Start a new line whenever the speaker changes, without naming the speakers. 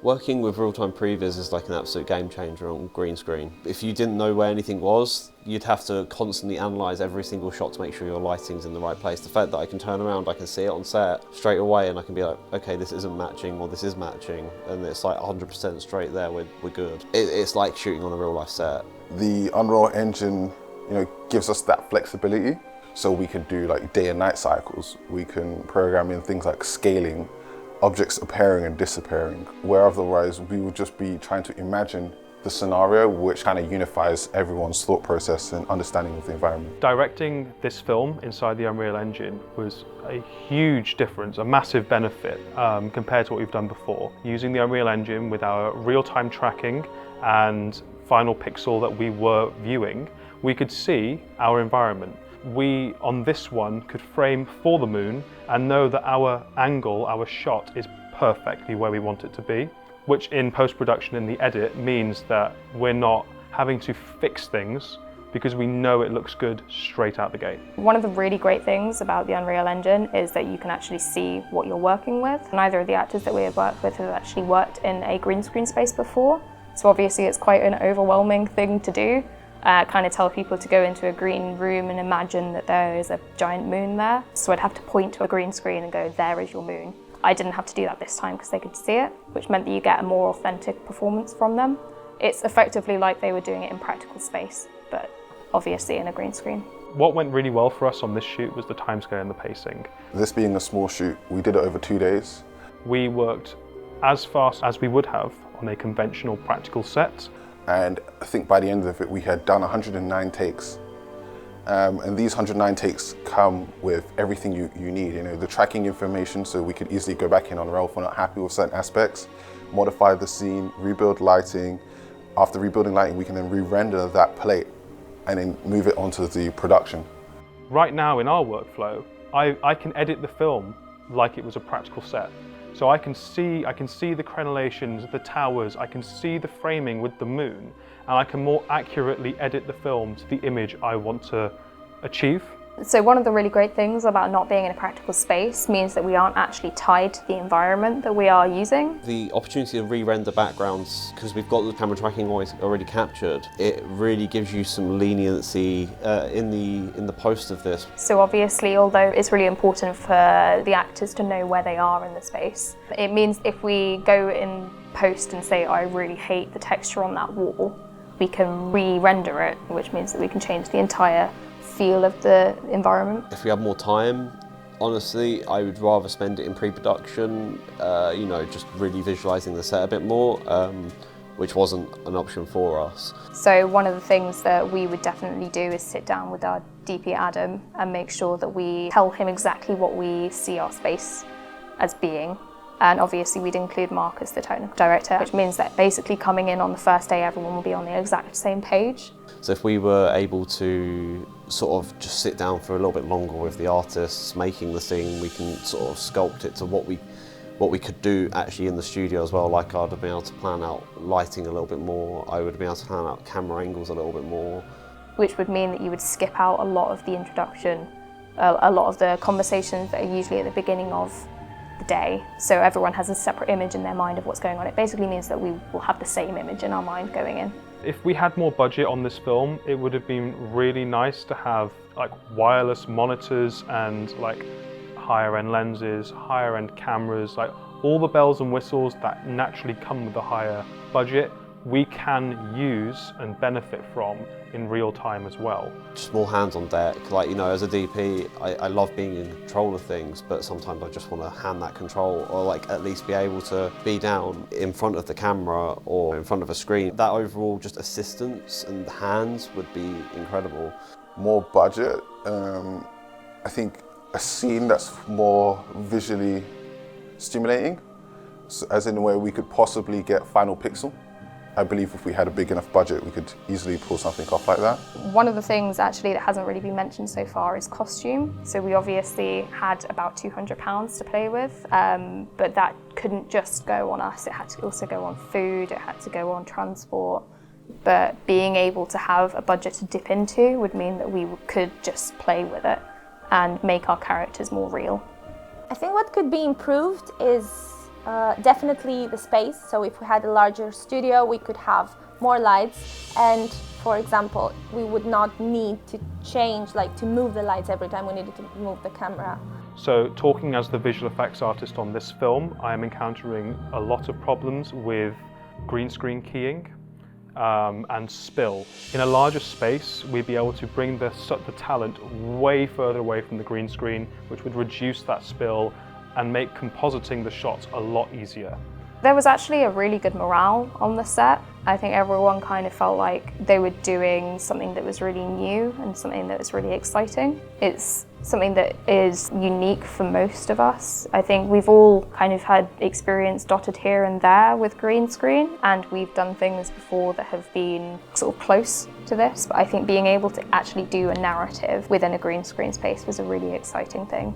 Working with real-time previs is like an absolute game changer on green screen. If you didn't know where anything was, you'd have to constantly analyse every single shot to make sure your lighting's in the right place. The fact that I can turn around, I can see it on set straight away and I can be like, okay, this isn't matching or this is matching, and it's like 100% straight there, we're good. It's like shooting on a real life set.
The Unreal Engine, gives us that flexibility. So we can do like day and night cycles. We can program in things like scaling, objects appearing and disappearing, where otherwise we would just be trying to imagine the scenario, which kind of unifies everyone's thought process and understanding of the environment.
Directing this film inside the Unreal Engine was a huge difference, a massive benefit compared to what we've done before. Using the Unreal Engine with our real-time tracking and final pixel that we were viewing, we could see our environment. We, on this one, could frame for the moon and know that our angle, our shot, is perfectly where we want it to be, which in post-production in the edit means that we're not having to fix things because we know it looks good straight out the gate.
One of the really great things about the Unreal Engine is that you can actually see what you're working with. Neither of the actors that we have worked with have actually worked in a green screen space before, so obviously it's quite an overwhelming thing to do. Kind of tell people to go into a green room and imagine that there is a giant moon there. So I'd have to point to a green screen and go, there is your moon. I didn't have to do that this time because they could see it, which meant that you get a more authentic performance from them. It's effectively like they were doing it in practical space, but obviously in a green screen.
What went really well for us on this shoot was the timescale and the pacing.
This being a small shoot, we did it over 2 days.
We worked as fast as we would have on a conventional practical set.
And I think by the end of it, we had done 109 takes. And these 109 takes come with everything you need, the tracking information, so we could easily go back in on Unreal if we're not happy with certain aspects, modify the scene, rebuild lighting. After rebuilding lighting, we can then re-render that plate and then move it onto the production.
Right now in our workflow, I can edit the film like it was a practical set. So I can see the crenellations, the towers, I can see the framing with the moon, and I can more accurately edit the film to the image I want to achieve.
So one of the really great things about not being in a practical space means that we aren't actually tied to the environment that we are using.
The opportunity to re-render backgrounds, because we've got the camera tracking already captured, it really gives you some leniency in the post of this.
So obviously, although it's really important for the actors to know where they are in the space, it means if we go in post and say, I really hate the texture on that wall, we can re-render it, which means that we can change the entire feel of the environment.
If we had more time, honestly, I would rather spend it in pre-production, just really visualising the set a bit more, which wasn't an option for us.
So one of the things that we would definitely do is sit down with our DP Adam and make sure that we tell him exactly what we see our space as being. And obviously we'd include Mark as the technical director, which means that basically coming in on the first day, everyone will be on the exact same page.
So if we were able to sort of just sit down for a little bit longer with the artists making the scene, we can sort of sculpt it to what we could do actually in the studio as well. Like I'd have been able to plan out lighting a little bit more, I would be able to plan out camera angles a little bit more.
Which would mean that you would skip out a lot of the introduction, a lot of the conversations that are usually at the beginning of the day, so everyone has a separate image in their mind of what's going on. It basically means that we will have the same image in our mind going in.
If we had more budget on this film, it would have been really nice to have like wireless monitors and like higher end lenses, higher end cameras, like all the bells and whistles that naturally come with a higher budget, we can use and benefit from in real time as well.
Just more hands on deck. Like, as a DP, I love being in control of things, but sometimes I just want to hand that control, or like at least be able to be down in front of the camera or in front of a screen. That overall just assistance and hands would be incredible.
More budget, I think a scene that's more visually stimulating, so as in where we could possibly get final pixel. I believe if we had a big enough budget, we could easily pull something off like that.
One of the things actually that hasn't really been mentioned so far is costume. So we obviously had about £200 to play with, but that couldn't just go on us. It had to also go on food, it had to go on transport. But being able to have a budget to dip into would mean that we could just play with it and make our characters more real.
I think what could be improved is Definitely the space. So if we had a larger studio, we could have more lights, and for example, we would not need to change, like to move the lights every time we needed to move the camera.
So talking as the visual effects artist on this film, I am encountering a lot of problems with green screen keying and spill. In a larger space, we'd be able to bring the talent way further away from the green screen, which would reduce that spill and make compositing the shots a lot easier.
There was actually a really good morale on the set. I think everyone kind of felt like they were doing something that was really new and something that was really exciting. It's something that is unique for most of us. I think we've all kind of had experience dotted here and there with green screen, and we've done things before that have been sort of close to this, but I think being able to actually do a narrative within a green screen space was a really exciting thing.